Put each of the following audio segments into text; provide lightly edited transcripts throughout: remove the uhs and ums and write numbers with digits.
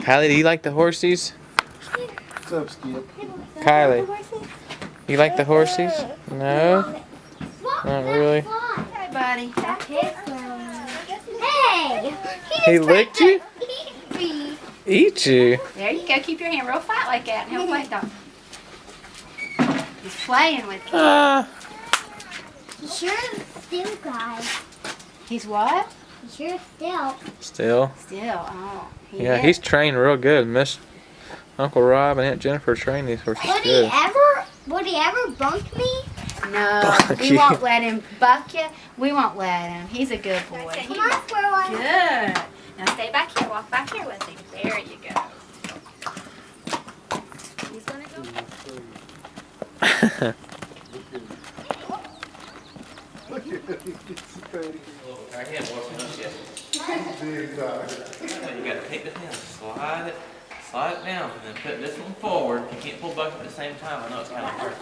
Kylie, do you like the horsies? What's up, Skip? Kylie, you like the horsies? No? Not really. Hey, buddy. Hey! He licked you? Eat you? There you go. Keep your hand real flat like that, and he'll play. Don't. He's playing with you. Ah. Sure still, guys. He's what? Sure still. Still? Still. Oh. Yeah, he's trained real good. Miss Uncle Rob and Aunt Jennifer trained these horses good. Would he ever bunk me? No, Buck we you. won't let him buck you. We won't let him. He's a good boy. Come on, squirrel one. Good. Now stay back here. Walk back here with him. There you go. He's gonna go. Big dog. You gotta take the hand, slide it down, and then put this one forward. You can't pull both at the same time. I know it's kind of hard.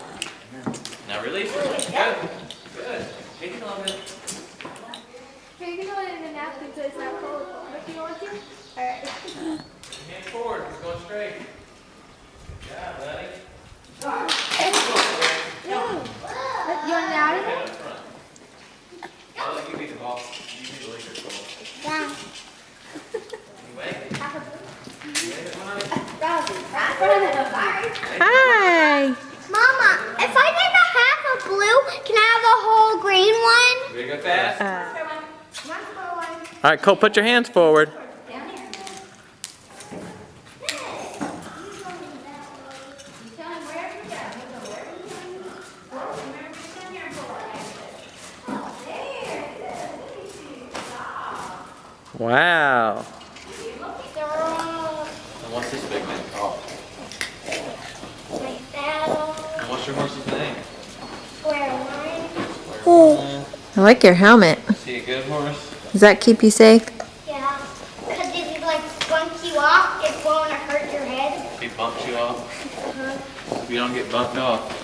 Now release it. Good. Good. Take it a little bit. You can go in the napkin so it's not cold. If you want to. Alright. Hand forward. It's going straight. Good job, buddy. You want it out of Head up front. Oh, you be the boss. You be the leader. Yeah. Anyway. Hi. Mama, if I take a half of blue, can I have the whole green one? Ready to go fast? One. All right, Cole, put your hands forward. Down here. You tell him wherever you go. He'll go wherever you go. Remember to stand here and pull it. Wow. Girl, And what's this big thing called? my saddle, And what's your horse's name? square line. I like your helmet. Is he a good horse? Does that keep you safe? Yeah. Because if he like bunks you off, it's going to hurt your head. If he bumps you off? If you don't get bumped off.